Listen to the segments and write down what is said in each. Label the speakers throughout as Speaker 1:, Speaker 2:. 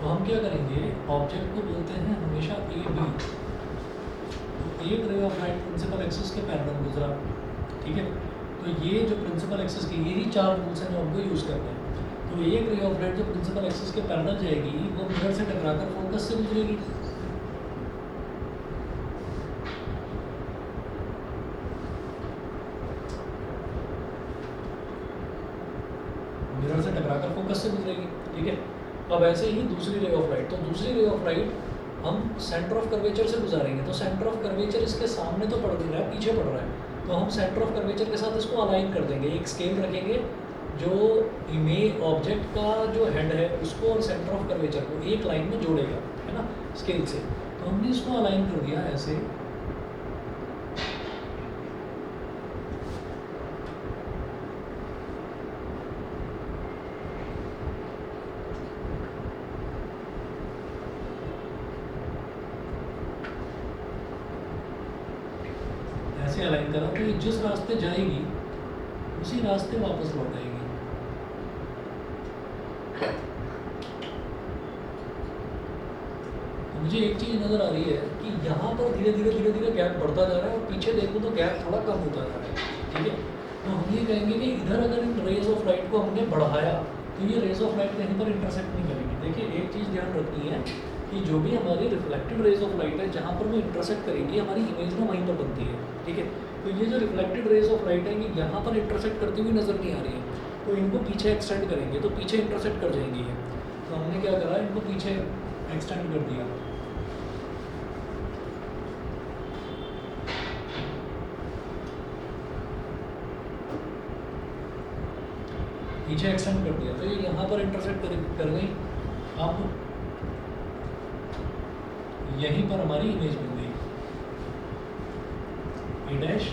Speaker 1: तो हम क्या करेंगे, ऑब्जेक्ट को बोलते हैं हमेशा ए बी। तो एक ray of light principal axis के पैरेलल गुजरा, ठीक है। तो ये जो प्रिंसिपल एक्सिस के यही 4 रूल्स हैं जो हमको यूज़ करते हैं। तो एक रे ऑफ लाइट जो प्रिंसिपल एक्सिस के पैरेलल जाएगी वो मिरर से टकराकर फोकस से गुजरेगी। मिरर से टकराकर फोकस से गुजरेगी, ठीक है। अब ऐसे ही दूसरी रे ऑफ लाइट, तो दूसरी रे ऑफ लाइट हम सेंटर ऑफ कर्वेचर से गुजारेंगे। तो सेंटर ऑफ कर्वेचर इसके सामने तो पड़ नहीं रहा है, पीछे पड़ रहा है। तो हम सेंटर ऑफ कर्वेचर के साथ इसको अलाइन कर देंगे। एक स्केल रखेंगे जो इमेज ऑब्जेक्ट का जो हेड है उसको और सेंटर ऑफ कर्वेचर को एक लाइन में जोड़ेगा, है ना, स्केल से। तो हमने इसको अलाइन कर दिया ऐसे। ऐसे अलाइन करा तो ये जिस रास्ते जाएगी उसी रास्ते वापस लौट आएगी। मुझे एक चीज़ नज़र आ रही है कि यहाँ पर धीरे धीरे गैप बढ़ता जा रहा है और पीछे देखूँ तो गैप थोड़ा कम होता जा रहा है, ठीक है। तो हम ये कहेंगे कि इधर अगर इन रेज ऑफ लाइट को हमने बढ़ाया तो ये रेज ऑफ लाइट कहीं पर इंटरसेक्ट नहीं करेंगी। देखिए एक चीज़ ध्यान रखनी है कि जो भी हमारी रिफ्लेक्टेड रेज ऑफ लाइट है जहाँ पर वो इंटरसेक्ट करेंगी हमारी इमेज में वहीं पर बनती है, ठीक है। तो ये जो रिफ्लेक्टेड रेज ऑफ लाइट है ये यहाँ पर इंटरसेक्ट करती हुई नज़र नहीं आ रही है, तो इनको पीछे एक्सटेंड करेंगे तो पीछे इंटरसेक्ट कर जाएंगी ये। तो हमने क्या करा, इनको पीछे एक्सटेंड कर दिया। पीछे एक्सटेंड कर दिया तो ये यहाँ पर इंटरसेक्ट कर गई। अब यहीं पर हमारी इमेज बन गई, ए डैश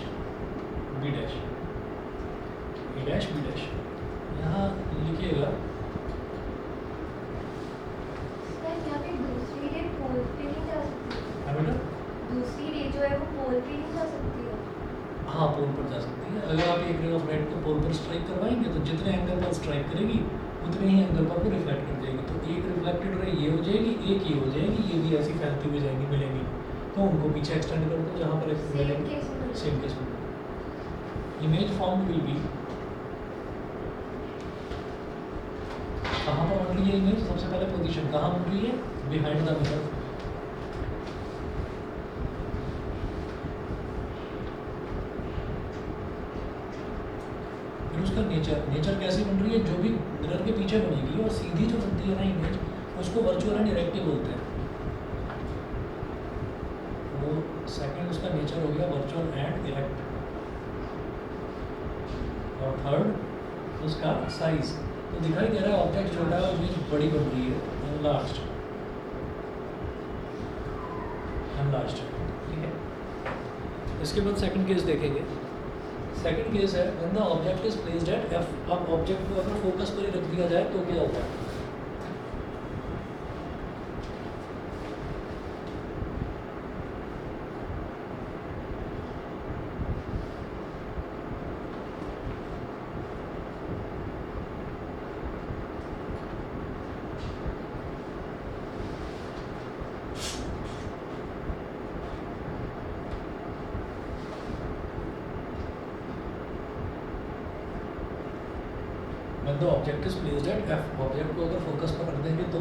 Speaker 1: बी डैश, ए डैश बी डैश। यहाँ लिखिएगा
Speaker 2: यहाँ पे दूसरी रे पोल पे नहीं जा सकती।
Speaker 1: हाँ बेटा,
Speaker 2: दूसरी रे जो है वो पोल पे नहीं जा सकती है।
Speaker 1: हाँ पोल पर जा सकती है। अगर आप एक रे ऑफ लाइट को पोल पर स्ट्राइक करवाएंगे तो जितने एंगल पर स्ट्राइक करेगी उतने ही एंगल पर वो रिफ्लेक्ट कर जाएगी। तो एक रिफ्लेक्टेड रे ये हो जाएगी, एक ये हो जाएगी, ये भी ऐसी फैलती हुई जाएंगी, मिलेंगी। तो उनको पीछे एक्सटेंड कर दो जहाँ पर सेम केस में इमेज फॉर्म विल बी। कहाँ पर बन रही है इमेज, सबसे पहले पोजीशन कहाँ बन रही है, बिहाइंड द मिरर। फिर उसका नेचर कैसी बन रही है, जो भी मिरर के पीछे बनेगी और सीधी जो बनती है ना इमेज उसको वर्चुअल एंड इरेक्टिव बोलते हैं। वो सेकंड उसका नेचर हो गया वर्चुअल एंड इरेक्ट। और थर्ड उसका साइज। तो दिखाई दे रहा है ऑब्जेक्ट छोटा है और इमेज बड़ी बन रही है, एनलार्ज्ड, ठीक है। इसके बाद सेकंड केस देखेंगे। सेकंड केस है when the object is placed at F. अब ऑब्जेक्ट को अगर फोकस पर ही रख दिया जाए तो क्या होगा, when the object is placed at F. Object को अगर फोकस पर रख देंगे तो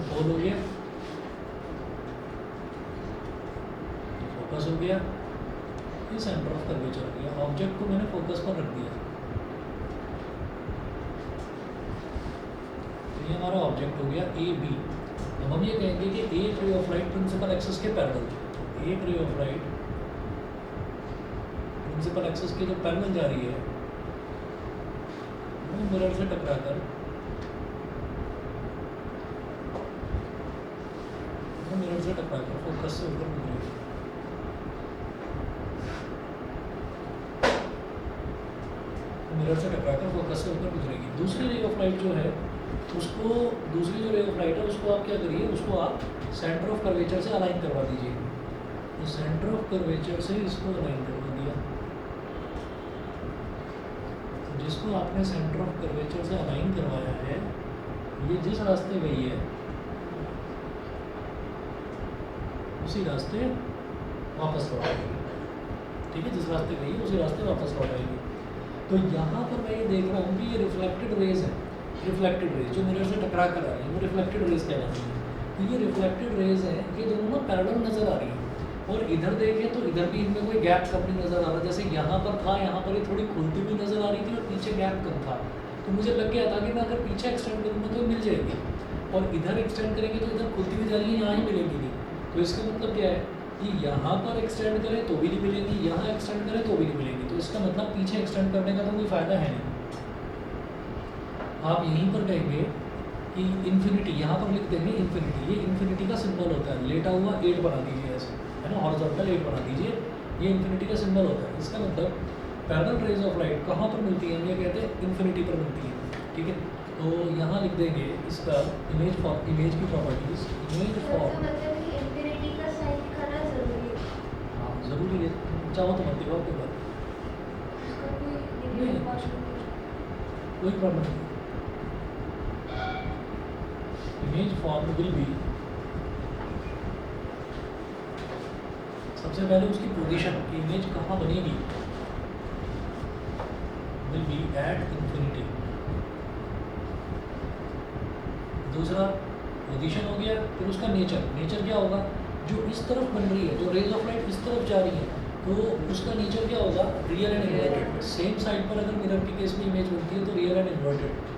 Speaker 1: फोल हो गया, फोकस हो गया, ये सेंटर ऑफ कर्वेचर हो गया। ऑब्जेक्ट को मैंने फोकस पर रख दिया, तो ये हमारा ऑब्जेक्ट हो गया ए बी। अब हम ये कहेंगे कि एक ray of light principal axis के पैरेलल, एक ray of light principal axis के जो पैरेलल जा रही है वो मिरर से टकराकर मिरर से टकराकर फोकस से ऊपर गुजरेगी। मिरर से टकराकर फोकस से ऊपर गुजरेगी। दूसरी रे ऑफ लाइट जो है उसको दूसरी जो रे ऑफ लाइट है उसको आप क्या करिए, उसको आप सेंटर ऑफ कर्वेचर से अलाइन करवा दीजिए। तो सेंटर ऑफ कर्वेचर से इसको अलाइन करवा दिया। तो जिसको आपने सेंटर ऑफ कर्वेचर से अलाइन करवाया है, ये जिस रास्ते गई है उसी रास्ते वापस लौट आएगी। ठीक है, जिस रास्ते गई है उसी रास्ते वापस लौट आएगी। तो यहाँ पर मैं ये देख रहा हूँ कि ये रिफ्लेक्टेड रेज है। रिफ्लेक्टेड रेज जो मिरर से टकरा कर आ रही है वो रिफ्लेक्टेड रेज कहलाती है। तो ये रिफ्लेक्टेड रेज है, ये दोनों ना पैरेलल नज़र आ रही है। और इधर देखें तो इधर भी इनमें कोई गैप कम नहीं नज़र आ रहा। जैसे यहाँ पर था, यहाँ पर ये थोड़ी खुलती हुई नज़र आ रही थी और पीछे गैप कम था। तो मुझे लग गया था कि मैं अगर पीछे एक्सटेंड करूँगा तो मिल जाएगी, और इधर एक्सटेंड करेंगे तो इधर खुलती हुई जा रही है, यहाँ ही मिलेगी नहीं। तो इसका मतलब क्या है कि यहाँ पर एक्सटेंड करें तो भी नहीं मिलेगी, यहाँ एक्सटेंड करें तो भी नहीं मिलेगी। तो इसका मतलब पीछे एक्सटेंड करने का तो कोई फ़ायदा है नहीं। आप यहीं पर कहेंगे कि इन्फिनिटी, यहाँ पर लिख देंगे इन्फिनिटी। ये इन्फिनिटी का सिंबल होता है, लेटा हुआ 8 बना दीजिए ऐसे, है ना, हॉरिजॉन्टल 8 बना दीजिए। ये इन्फिनिटी का सिंबल होता है। इसका मतलब पैरेलल रेज ऑफ लाइट कहाँ पर मिलती है, ये कहते हैं इन्फिनिटी पर मिलती है। ठीक है, तो यहाँ लिख देंगे इसका इमेज फॉर, इमेज की प्रॉपर्टीज, इमेज फॉर,
Speaker 2: मतलब ये इंफिनिटी का साइन दिखाना जरूरी है।
Speaker 1: हाँ ज़रूरी है, चाहो तो मत दिखाओ, कोई बात
Speaker 2: उसका कोई
Speaker 1: नहीं।
Speaker 2: इम्पोर्टेंट
Speaker 1: कोई प्रॉब्लम नहीं। इमेज फॉर्म विल बी, सबसे पहले उसकी पोजीशन की इमेज कहाँ बनेगी, विल बी एट इन्फिनिटी। दूसरा पोजीशन हो गया, फिर उसका नेचर। नेचर क्या होगा, जो इस तरफ बन रही है, जो रेज ऑफ लाइट इस तरफ जा रही है, तो उसका नेचर क्या होगा, real and inverted. Same side पर अगर मिरर के केस में इमेज बनती है तो रियल एंड इन्वर्टेड।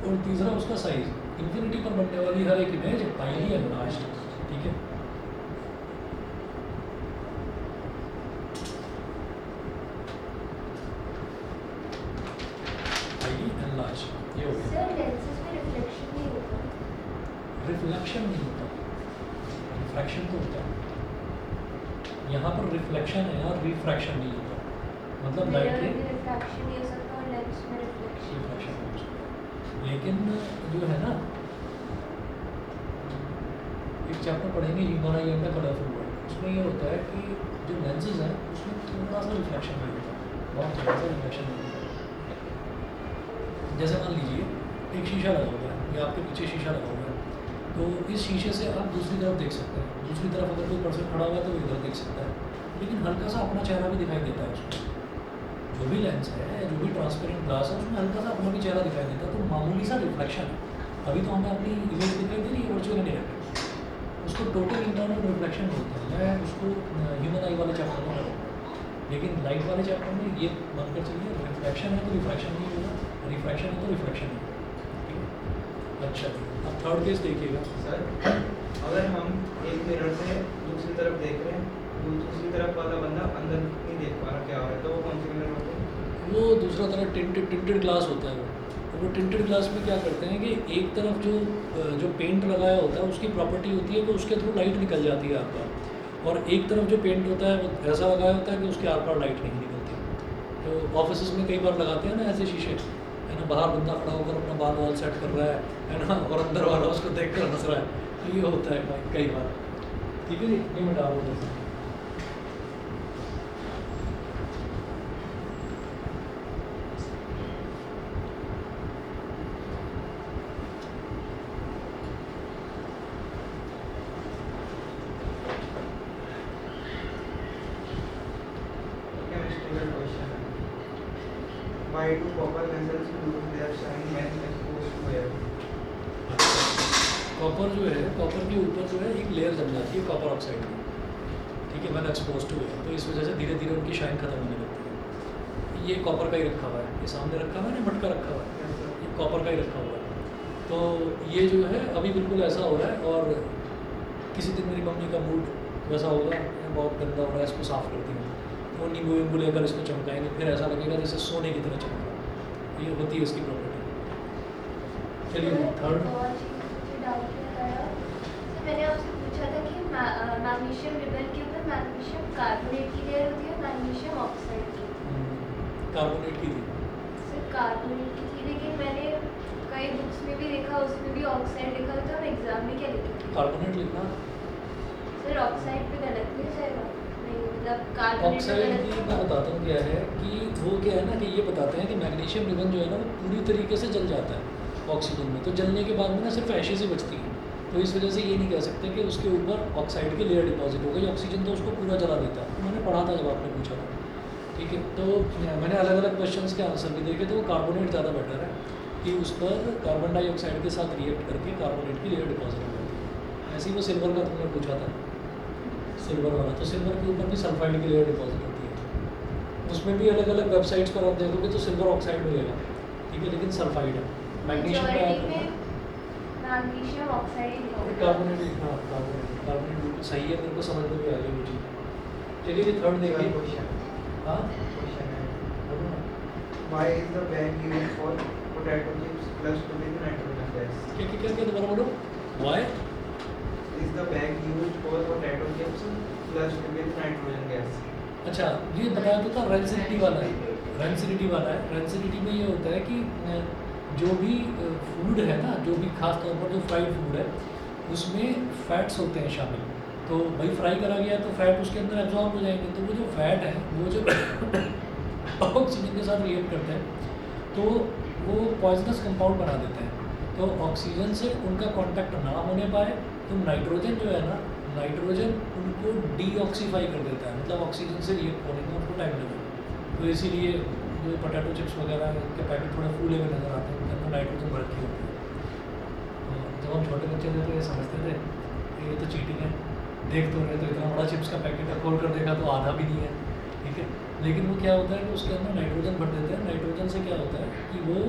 Speaker 1: और तीसरा उसका साइज, इन्फिनिटी पर बनने वाली हर एक इमेज हाईली एनलार्ज्ड। ठीक है, हाईली एनलार्ज्ड, ये हो गया।
Speaker 2: सर लेंसेज में रिफ्लेक्शन नहीं होता।
Speaker 1: रिफ्लेक्शन नहीं होता, रिफ्रैक्शन तो होता है। यहाँ पर रिफ्लेक्शन है और रिफ्रैक्शन नहीं होता। मतलब
Speaker 2: मिरर
Speaker 1: लाइट
Speaker 2: में रिफ्रैक्शन नहीं हो सकता और लेंस में रिफ्लेक्शन।
Speaker 1: रिफ्रैक्शन हो सकता है। लेकिन जो है ना, एक चैप्टर पढ़ेंगे human I and the colourful world, उसमें ये होता है कि जो लेंसेज हैं उसमें थोड़ा सा रिफ्लेक्शन नहीं होता, बहुत थोड़ा सा रिफ्लेक्शन नहीं होता। जैसे मान लीजिए एक शीशा लगा हुआ है, या आपके पीछे शीशा लगा हुआ है, तो इस शीशे से आप दूसरी तरफ देख सकते हैं। दूसरी तरफ अगर कोई पर्सन खड़ा हुआ है तो वो इधर देख सकता है, लेकिन हल्का सा अपना चेहरा भी दिखाई देता है उसको। जो भी लेंस है, जो भी ट्रांसपेरेंट ग्लास है, उसमें हल्का सा अपना भी चेहरा दिखाई देता है। तो मामूली सा रिफ्लेक्शन है। अभी तो हमें अपनी इमेज दिखाई दे रही है वर्चुअल डायरेक्ट, उसको टोटल इंटरनल रिफ्लेक्शन बोलते हैं। मैं उसको ह्यूमन आई वाले चैप्टर में करूँगा, लेकिन लाइट वाले चैप्टर में ये मानकर चलिए रिफ्लेक्शन है तो रिफ्रैक्शन नहीं होगा, रिफ्रैक्शन है तो रिफ्लेक्शन नहीं होगा। ठीक है, अच्छा अब थर्ड केस देखिएगा।
Speaker 3: सर अगर हम एक मिरर से दूसरी तरफ देख रहे हैं, तो दूसरी तरफ वाला बंदा अंदर नहीं देख पा रहा क्या हो रहा है, तो वो कौन सी मिरर होते हैं?
Speaker 1: वो दूसरा तरह टिंटेड ग्लास होता है। वो टिंटेड ग्लास में क्या करते हैं कि एक तरफ जो पेंट लगाया होता है उसकी प्रॉपर्टी होती है कि उसके थ्रू लाइट निकल जाती है आपका, और एक तरफ जो पेंट होता है वो ऐसा लगाया होता है कि उसके आर पार लाइट नहीं निकलती। तो ऑफिस में कई बार लगाते हैं ना ऐसे शीशे, है ना, बाहर बंदा खड़ा होकर अपना बाल वाल सेट कर रहा है ना, और अंदर वाला उसको देख कर हंस रहा है। तो ये होता है कई बार। ठीक है जी, ये मैं डाल दूँ।
Speaker 3: Chemical question. Why do copper vessels lose their shine when exposed to air?
Speaker 1: Copper जो है, कॉपर के ऊपर जो है एक लेयर जम जाती है कॉपर ऑक्साइड की। ठीक है, मैंने एक्सपोज टू है, तो इस वजह से धीरे धीरे उनकी शाइन खत्म होने लगती है। ये कॉपर का ही रखा हुआ है, ये सामने रखा हुआ है ना, मटका रखा हुआ है, ये कॉपर का ही रखा हुआ है। तो ये जो है अभी बिल्कुल ऐसा हो रहा है, और किसी दिन मेरी मम्मी का मूड वैसा होगा, बहुत गंदा हो रहा है, इसको साफ़ करती हूँ, वो नींबू वींबू लेकर इसको चमकाएंगे, फिर ऐसा लगेगा जैसे सोने की तरह चमक रहा है। ये होती है इसकी प्रॉपर्टी। चलिए थर्ड।
Speaker 2: और चीज़ मुझे डाउट ये आया, मैंने आपसे पूछा था कि मैग्नीशियम रिबन के ऊपर मैग्नीशियम कार्बोनेट की लेयर होती है, मैग्नीशियम ऑक्साइड की।
Speaker 1: कार्बोनेट की थी।
Speaker 2: सिर्फ कार्बोनेट की थी, लेकिन मैंने कई बुक्स में भी देखा, उसमें भी ऑक्साइड लिखा होता है। और एग्जाम में क्या लिखा था?
Speaker 1: कार्बोनेट लिखना।
Speaker 2: सर ऑक्साइड पे गलत नहीं हो जाएगा? नहीं, मतलब कार्बोनेट पे
Speaker 1: ऑक्साइड
Speaker 2: गलत
Speaker 1: की
Speaker 2: नहीं
Speaker 1: मैं
Speaker 2: होगा?
Speaker 1: बताता हूँ क्या है कि वो क्या है ना कि ये बताते हैं कि मैग्नीशियम रिबन जो है ना वो पूरी तरीके से जल जाता है ऑक्सीजन में। तो जलने के बाद में ना सिर्फ एशेज ही बचती हैं। तो इस वजह से ये नहीं कह सकते कि उसके ऊपर ऑक्साइड की लेयर डिपॉजिट हो गई। ऑक्सीजन तो उसको पूरा जला देता है। मैंने पढ़ा था जब आपने पूछा था, ठीक है। तो मैंने अलग अलग क्वेश्चंस के आंसर भी देखे, तो वो कार्बोनेट ज़्यादा बेटर है कि उस पर कार्बन डाइऑक्साइड के साथ रिएक्ट करके कार्बोनेट की लेयर डिपॉजिट हो जाती है। ऐसे ही वो सिल्वर का तुमने पूछा था, सिल्वर वाला, तो सिल्वर के ऊपर भी सल्फाइड की लेयर डिपॉजिट होती है। उसमें भी अलग अलग वेबसाइट्स पर आप देखोगे तो सिल्वर ऑक्साइड मिलेगा, ठीक है, लेकिन सल्फाइड है। मैग्नीशियम का
Speaker 2: Majority में मैग्नीशियम ऑक्साइड ही लिखा होता है।
Speaker 1: कार्बोनेट, हाँ कार्बोनेट बिल्कुल सही है, मेरे को समझ में भी आ गई वो चीज़। चलिए जी थर्ड देखिए।
Speaker 3: क्वेश्चन
Speaker 1: हाँ
Speaker 3: क्वेश्चन है
Speaker 1: बोलो ना।
Speaker 3: why is the bag used for potato chips flushed with nitrogen gas?
Speaker 1: क्या दोबारा बोलो। Why
Speaker 3: Is the bag used for potato chips flushed with nitrogen gas?
Speaker 1: अच्छा, ये बताया तो था रेंसिडिटी वाला है। रेंसिडिटी वाला है। रेंसिडिटी में ये होता है कि जो भी फूड है ना, जो भी खास तौर पर जो फ्राइड फूड है उसमें फैट्स होते हैं शामिल। तो भाई फ्राई करा गया तो फैट उसके अंदर एब्जॉर्ब हो जाएंगे। तो वो जो फैट है वो जो ऑक्सीजन के साथ रिएक्ट करते हैं तो वो पॉइजनस कंपाउंड बना देते हैं। तो ऑक्सीजन से उनका कांटेक्ट ना होने पाए तो नाइट्रोजन जो है ना, नाइट्रोजन उनको डीऑक्सीफाई कर देता है, मतलब ऑक्सीजन से रिएक्ट होने में उनको टाइम लगेगा। तो इसीलिए जो पोटैटो चिप्स वगैरह के पैकेट थोड़े फूले हुए नज़र आते हैं, उनके अंदर नाइट्रोजन भर की होती है। जब हम छोटे बच्चे थे तो ये समझते थे कि ये तो चीटिंग है, देख तो रहे तो इतना बड़ा चिप्स का पैकेट है, खोल कर देखा तो आधा भी नहीं है, ठीक है। लेकिन वो क्या होता है कि उसके अंदर नाइट्रोजन भर देते हैं। नाइट्रोजन से क्या होता है कि वो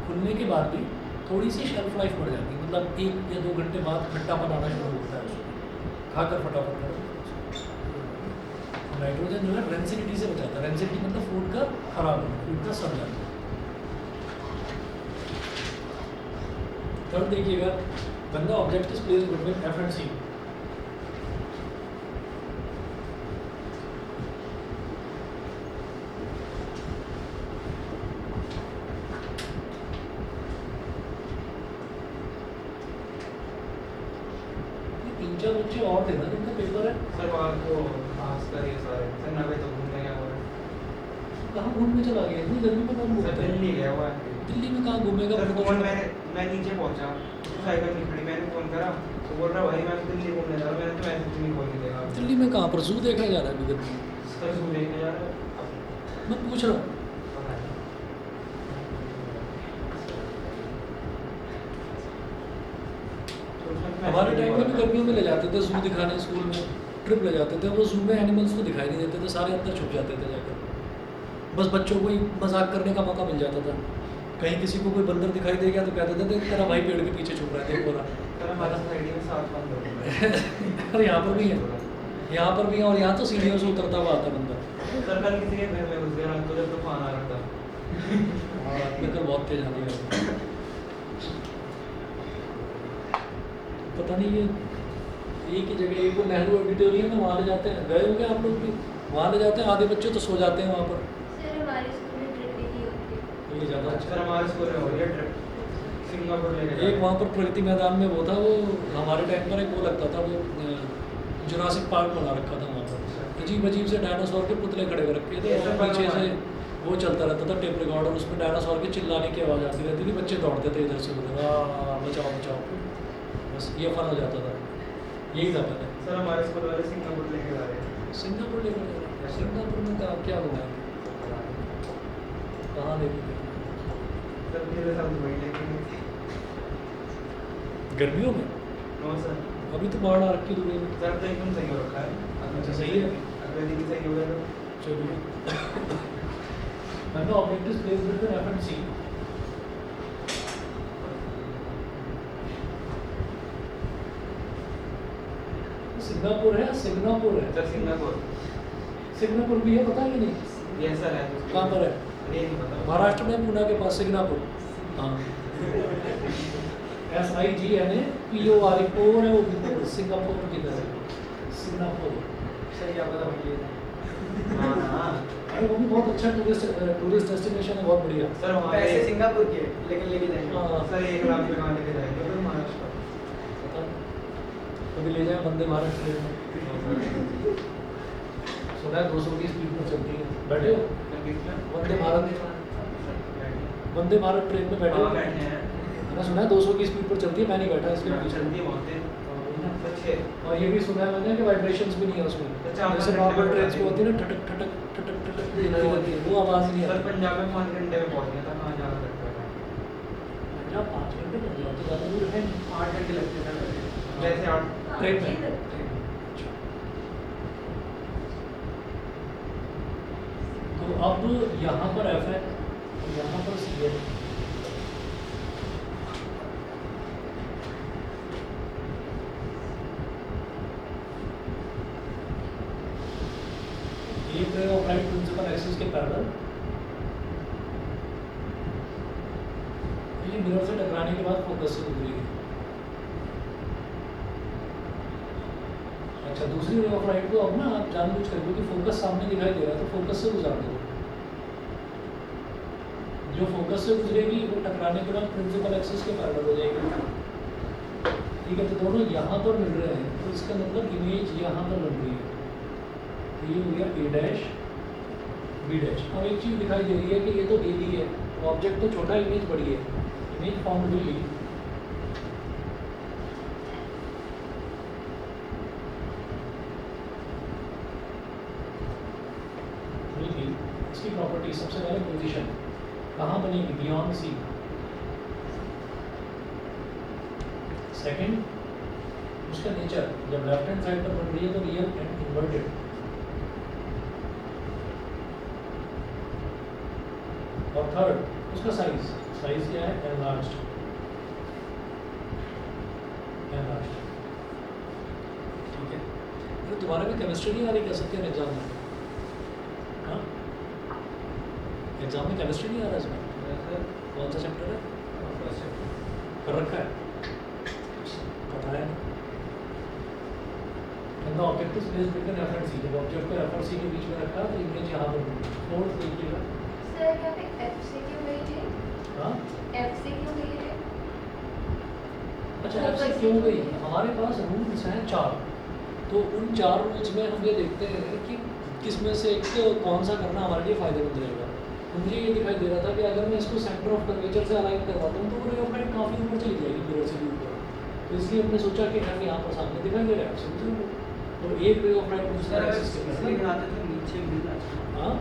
Speaker 1: खुलने के बाद भी थोड़ी सी शेल्फ लाइफ बढ़ जाती है, मतलब 1 या 2 घंटे बाद खट्टा बनाना शुरू होता है उसको खाकर फटाफट कर। नाइट्रोजन जो है रेंसिडिटी से बचाता है। रेंसिडिटी मतलब फूड का खराब होना, फूड का सड़ जाना। थर्ड देखिएगा, when the object is placed between F and C, ये 3-4 बच्चे और थे ना जिनका पेपर है।
Speaker 3: सर बात को पास करिए सारे सर ना तो घूमने गया हुआ है
Speaker 1: कहाँ घूमने चला गया? इतनी गर्मी में कौन
Speaker 3: सर
Speaker 1: घूमता है?
Speaker 3: दिल्ली गया हुआ है
Speaker 1: दिल्ली में कहाँ घूमेगा?
Speaker 3: सर
Speaker 1: अपने
Speaker 3: फोन
Speaker 1: तो
Speaker 3: मैं नीचे पहुंचा तो साइकिल नहीं खड़ी मैंने फोन करा तो बोल रहा भाई मैं तो दिल्ली घूमने जा रहा हूँ मैंने तो मैसेज नहीं खोल के देखा
Speaker 1: दिल्ली में कहाँ पर जू देखने जा रहा है अभी?
Speaker 3: सर जू देखने जा रहा है
Speaker 1: मैं पूछ रहा हूँ।
Speaker 3: पता नहीं तो उसमें तो
Speaker 1: हमारे
Speaker 3: मैसेज
Speaker 1: टाइम में भी
Speaker 3: नहीं
Speaker 1: गर्मियों में ले जाते थे जू दिखाने, स्कूल में ट्रिप ले जाते थे। वो जू में एनिमल्स तो दिखाई नहीं देते थे, सारे अंदर छुप जाते थे जाकर। बस बच्चों को ही मजाक करने का मौका मिल जाता था। कहीं किसी को कोई बंदर दिखाई दे गया तो कहते थे तेरा भाई पेड़ के पीछे छुप रहा है, देखो रहा।
Speaker 3: सर हमारा सोसाइटी में 7 बंद हो गए
Speaker 1: अरे यहाँ पर भी है, यहाँ पर भी है। और यहाँ तो सीढ़ियों से उतरता हुआ आता बंदर।
Speaker 3: सर कल किसी के घर में घुस गया रात को जब तूफान आ रहा था
Speaker 1: और आदमी कल बहुत तेज आंधी आई। पता नहीं ये एक ही जगह, एक वो नेहरू ऑडिटोरियम है, वहाँ ले जाते हैं। गए होंगे आप लोग भी? वहाँ ले जाते हैं, आधे बच्चे तो सो जाते हैं वहाँ पर।
Speaker 2: सर हमारे स्कूल में ट्रिप ही होती है।
Speaker 1: तो ये ज़्यादा अच्छा
Speaker 3: सर
Speaker 1: है।
Speaker 3: हमारे स्कूल में हो रही है ट्रिप सिंगापुर लेके
Speaker 1: एक वहाँ पर प्रगति मैदान में वो था, वो हमारे टाइम पर एक वो लगता था, वो जुरासिक पार्क बना रखा था वहाँ पर। अजीब अजीब से डायनासोर के पुतले खड़े कर रखे थे और पीछे से वो चलता रहता था टेप रिकॉर्डर, उसमें डायनासोर के चिल्लाने की आवाज़ आती रहती थी। बच्चे दौड़ते थे इधर से उधर, बचाओ बचाओ, बस ये फन हो जाता था। यही था पहले।
Speaker 3: सर हमारे स्कूल वाले सिंगापुर लेके जा रहे हैं
Speaker 1: सिंगापुर लेकर जा रहे हैं। सिंगापुर में क्या होगा? कहाँ लेके गए?
Speaker 3: सर मेरे साथ दुबई लेके गए थे।
Speaker 1: गर्मियों में?
Speaker 3: नो सर
Speaker 1: अभी तो बाढ़ आ रखी दुबई में।
Speaker 3: सर तो एकदम सही हो रखा है
Speaker 1: अच्छा, सही है।
Speaker 3: अगले दिन सही हो गया तो
Speaker 1: चलिए। मैंने object is placed between F and C। Singapore है, सिंगापुर है।
Speaker 3: सर सिंगापुर
Speaker 1: सिंगापुर भी है, पता है कि नहीं?
Speaker 3: ये सर है
Speaker 1: कहाँ पर है?
Speaker 3: ये नहीं पता
Speaker 1: महाराष्ट्र में, पुणे के पास सिंगापुर। हाँ SIGNAPOR है, वो किधर सिंगापुर किधर है, सिंगापुर।
Speaker 4: सही क्या पता होगी
Speaker 3: हाँ हाँ
Speaker 1: अरे वो भी बहुत अच्छा टूरिस्ट डेस्टिनेशन है, बहुत बढ़िया।
Speaker 3: सर वहाँ
Speaker 4: पैसे
Speaker 3: पे
Speaker 4: सिंगापुर के लेकिन लेके जाएंगे
Speaker 1: हाँ।
Speaker 3: सर 1 लाख रुपए कहाँ लेके जाएंगे तो महाराष्ट्र
Speaker 1: पता नहीं। कभी ले जाए वंदे भारत ट्रेन में, सुना है 200 की स्पीड पर चलती है, बैठे हो वंदे भारत ट्रेन में बैठे हो?
Speaker 3: हाँ बैठे हैं
Speaker 1: मैंने सुना है 200 की स्पीड पर चलती है, मैं नहीं बैठा इसलिए पूछ रहा
Speaker 3: चलती है बहुत तेज अच्छे
Speaker 1: हूँ। और ये भी सुना है मैंने कि वाइब्रेशंस भी नहीं है उसमें,
Speaker 3: अच्छा,
Speaker 1: जैसे
Speaker 3: हाँ,
Speaker 1: नॉर्मल
Speaker 3: घंटे
Speaker 1: ट्रेन
Speaker 3: में
Speaker 1: में होती है ना, ठटक ठटक ठटक ठटक देती रहती है, वो आवाज़ नहीं
Speaker 3: सर
Speaker 1: आती।
Speaker 3: पंजाब में 5 घंटे में पहुँच गया था कहाँ जाना लगता है
Speaker 1: पंजाब 5 घंटे लग गया तो ज़्यादा दूर है नहीं।
Speaker 4: 8 घंटे लगते हैं सर
Speaker 3: जैसे 8
Speaker 1: ट्रेन में।
Speaker 2: हाँ,
Speaker 1: अच्छा। तो अब यहाँ पर F है, यहाँ पर C है। एक ray of light principal axis के पैरेलल, ये मिरर से टकराने के बाद फोकस से गुजरेगी। अच्छा, दूसरी रे ऑफ लाइट को अब ना आप जानबूझ कर, क्योंकि फोकस सामने दिखाई दे रहा है तो फोकस से गुजार दो। जो फोकस से गुजरेगी वो टकराने के बाद प्रिंसिपल एक्सिस के पैरेलल हो जाएगी। ठीक है, तो दोनों यहाँ पर मिल रहे हैं, तो इसका मतलब इमेज यहाँ पर बन रही है। तो ये हो गया A डैश B डैश। अब एक चीज़ दिखाई दे रही है कि ये तो AB है, ऑब्जेक्ट तो छोटा, इमेज बड़ी है, इमेज फाउंड हुई। इसकी प्रॉपर्टी सबसे पहले पोजीशन कहाँ बनेगी, बियॉन्ड C। सेकंड उसका नेचर, जब लेफ्ट हैंड साइड पर बन रही है तो रियल एंड इन्वर्टेड। और थर्ड उसका साइज, साइज क्या है, एनलार्ज्ड। ठीक है, तो तुम्हारा भी केमिस्ट्री नहीं आ रही, कह सकते हैं एग्जाम में? हाँ, एग्जाम में केमिस्ट्री नहीं आ रहा इसमें? कौन सा चैप्टर है? कर रखा है, पता है। And the object is placed between F and C. जब ऑब्जेक्ट को F और C के बीच में रखा तो इमेज यहाँ पर होगी। फोर्थ देखिएगा।
Speaker 2: सर यहाँ पे F से क्यों गई है?
Speaker 1: हाँ,
Speaker 2: F से क्यों गई है?
Speaker 1: अच्छा F से क्यों गई? हमारे पास रूल्स हैं 4, तो उन 4 रूल्स में हम ये देखते हैं कि किसमें से एक कौन सा करना हमारे लिए फ़ायदेमंद रहेगा। तो मुझे ये दिखाई दे रहा था कि अगर मैं इसको सेंटर ऑफ कर्वेचर से अलाइन करवाता हूँ तो वो रे ऑफ लाइट काफ़ी ऊपर चली जाएगी मिरर से भी ऊपर, तो इसलिए हमने सोचा कि F यहाँ पर सामने दिखाई दे रहा है, समझे? तो एक रे ऑफ लाइट दूसरा
Speaker 4: सर
Speaker 1: एक्सिस के
Speaker 4: इससे लेकर आते तो नीचे मिल जाते
Speaker 1: हाँ,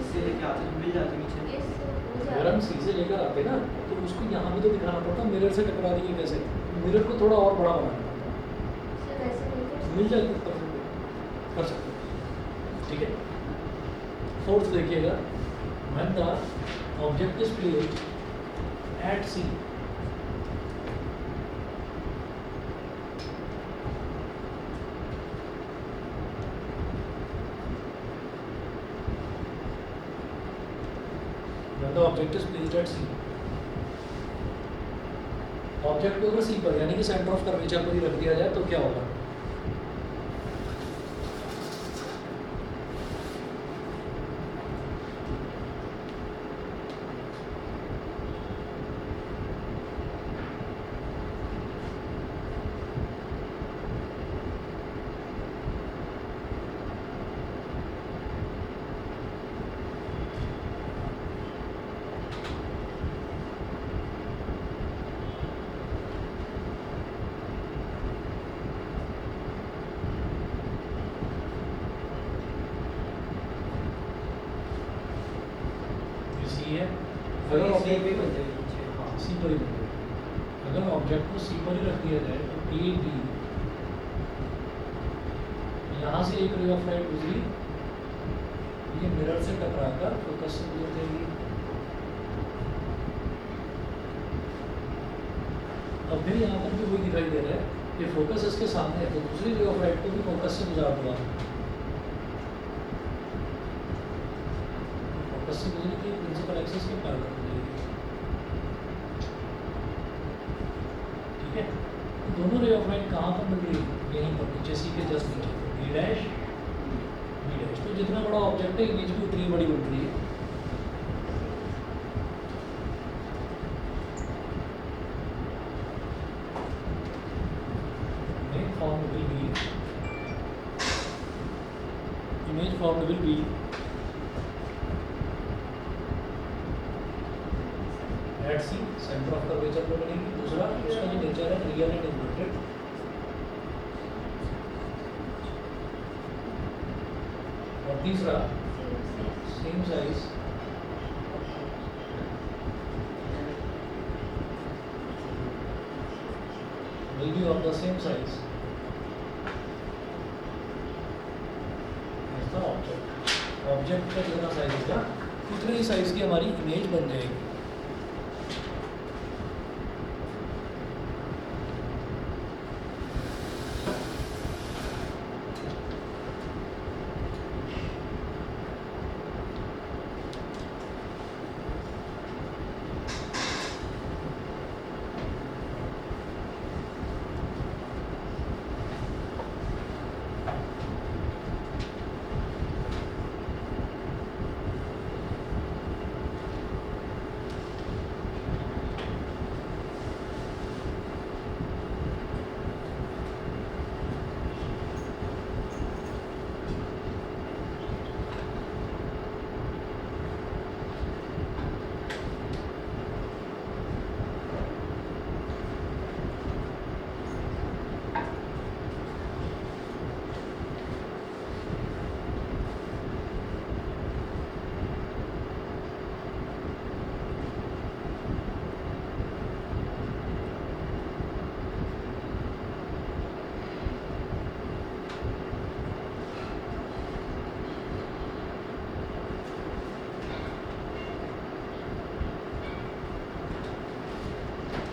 Speaker 4: इससे लेके आते तो मिल जाते नीचे
Speaker 2: Yes, sir, हो
Speaker 1: अगर हम
Speaker 2: जाएगा।
Speaker 1: C से लेकर आते ना तो उसको यहाँ भी तो दिखाना पड़ता, मिरर से टकरा रही है कैसे, मिरर को थोड़ा और बड़ा बनाना पड़ता,
Speaker 2: सर वैसे नहीं कर
Speaker 1: मिल जाएगी कर सकते हैं। ठीक है, फोर्थ देखिएगा, when the object is placed at C, when the object is placed at C, object को अगर C पर यानी कि सेंटर ऑफ कर्वेचर पर ही रख दिया जाए तो क्या होगा? ये है, अगर
Speaker 4: वही
Speaker 1: ऑब्जेक्ट
Speaker 4: पे बन जाएगी नीचे हाँ
Speaker 1: C पर ही रखिए। अगर ऑब्जेक्ट को C पर ही रख दिया जाए तो A B, यहाँ से एक रे ऑफ लाइट गुजरी, ये मिरर से टकराकर फोकस से गुजर जाएगी। अब भी यहाँ पर भी वही दिखाई दे रहा है कि फोकस इसके सामने है, तो दूसरी रे ऑफ लाइट को भी फोकस से गुजार दूंगा। फोकस से गुजरी थी, प्रिंसिपल एक्सिस के पैरेलल हो जाएगी। दोनों रे ऑफ लाइट कहाँ पर मिल रही है? यहीं पर नीचे, सी के जस्ट नीचे, बी डैश बी डैश। तो जितना बड़ा ऑब्जेक्ट है इमेज भी उतनी बड़ी बन रही है। Image formed will be at C, centre of curvature पे बनेगी। दूसरा उसका जो नेचर है रियल एंड इन्वर्टेड। और तीसरा same size will be of the same size as the object। Object का जितना साइज होगा उतने ही साइज की हमारी इमेज बन जाएगी।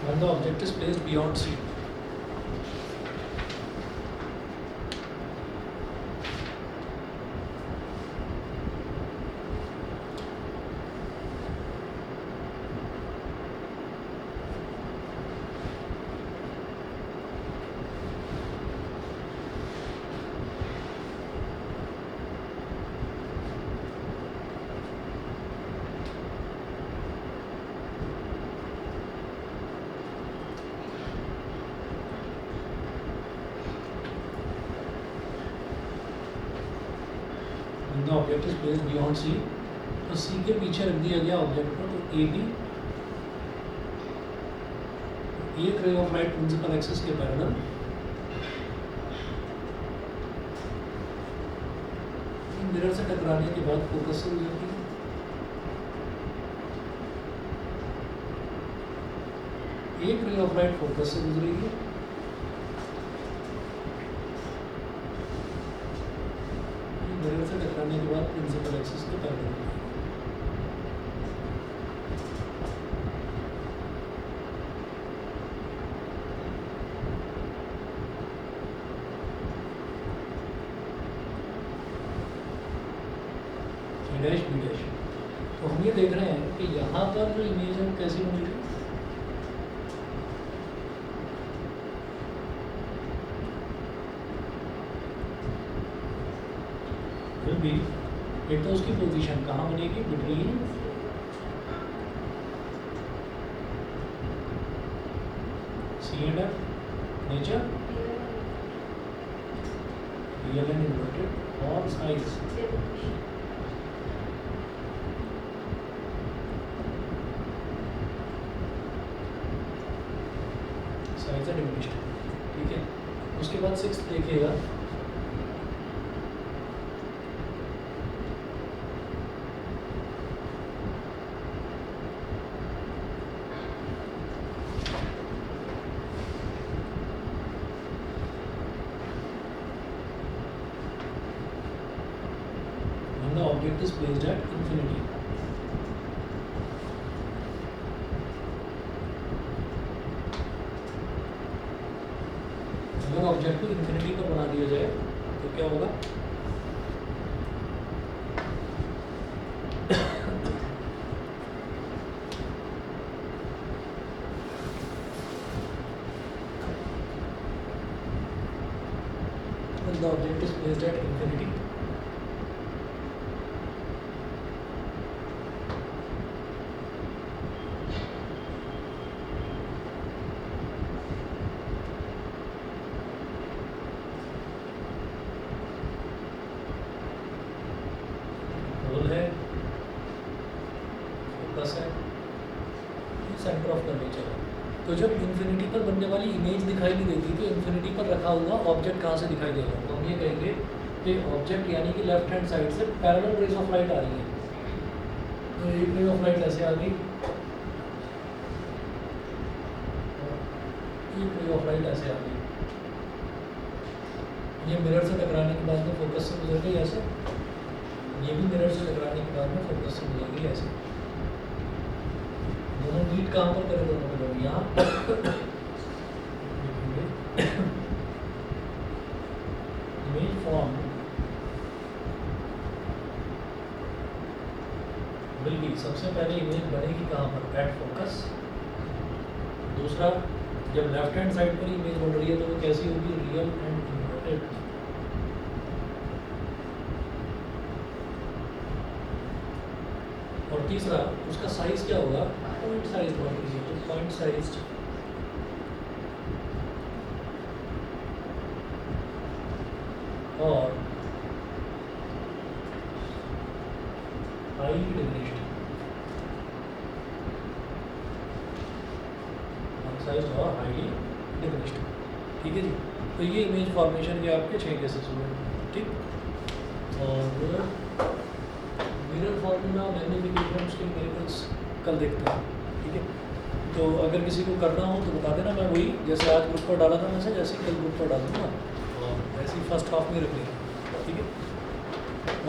Speaker 1: When the object is placed beyond C, when the object is placed beyond C, तो C के पीछे रख दिया गया ऑब्जेक्ट को, तो ए भी एक ray of light principal axis के पैरेलल मिरर से टकराने के बाद फोकस से गुजरती है। एक रे ऑफ लाइट फोकस से गुजरेगी, मिरर से टकराने के बाद प्रिंसिपल एक्सिस के पैरेलल। Dash B dash. तो हम ये देख रहे हैं कि यहाँ पर जो इमेज है वो कैसी बनेगी। फिर भी एक तो उसकी पोजीशन कहाँ बनेगी, between C and F, nature real and inverted और साइज साइज है डिमिनिश्ड। ठीक है, उसके बाद 6 देखिएगा, when the object is placed at infinity, अगर ऑब्जेक्ट को इन्फिनिटी पर बना दिया जाए तो क्या होगा। the object is placed at infinity. Pole है, फोकस है, सेंटर ऑफ कर्वेचर है। तो जब इन्फिनिटी पर बनने वाली इमेज दिखाई नहीं देती तो इन्फिनिटी पर रखा हुआ ऑब्जेक्ट कहाँ से दिखाई देगा? तो हम ये कहेंगे कि ऑब्जेक्ट यानी कि लेफ्ट हैंड साइड से पैरेलल रेज ऑफ लाइट आ रही है। तो एक रे ऑफ लाइट ऐसे आ गई, एक रे ऑफ लाइट ऐसे आ गई, ये मिरर से टकराने के बाद में फोकस से गुजर गई ऐसे, ये भी मिरर से टकराने के बाद में फोकस से गुजर गई ऐसे। दोनों मीट कहाँ पर करें? दोनों को यहाँ इमेज फॉर्म विल बी, सबसे पहले इमेज बनेगी कहाँ पर? At focus. दूसरा, जब लेफ्ट हैंड साइड पर इमेज बन रही है तो वो कैसी होगी? Real and inverted. और तीसरा, उसका साइज क्या होगा? पॉइंट साइज बहुत कीजिए, तो पॉइंट साइज और हाईली डिमिनिश्ड, पॉइंट साइज और हाईली डिमिनिश्ड। ठीक है जी। तो ये इमेज फॉर्मेशन के आपके 6 केसेस हुए, ठीक। और मिरर फार्मूला, मैग्नीफिकेशन, उसके मिरेकल्स कल देखते हैं, ठीक है। तो अगर किसी को करना हो तो बता देना, मैं वही जैसे आज ग्रुप पर डाला था मैसेज ऐसे कल ग्रुप पर डाल दूँगा और ऐसे ही फर्स्ट हाफ में रख लेंगे, ठीक है।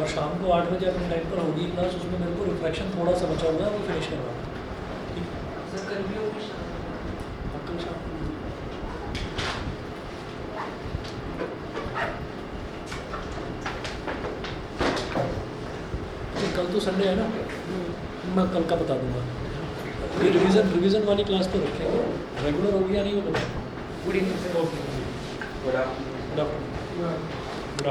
Speaker 1: और शाम को 8 बजे अपने टाइम पर होगी क्लास, उसमें मेरे को रिफ्लेक्शन थोड़ा सा बचा हुआ है वो फिनिश करवाना, ठीक।
Speaker 4: सर कल भी होगी
Speaker 1: कल शाम को कल तो संडे है ना, मैं कल का बता दूंगा। ये रिवीजन वाली क्लास तो रखेंगे, रेगुलर हो गया नहीं वो बता।
Speaker 3: Good evening sir.
Speaker 1: Okay, good afternoon.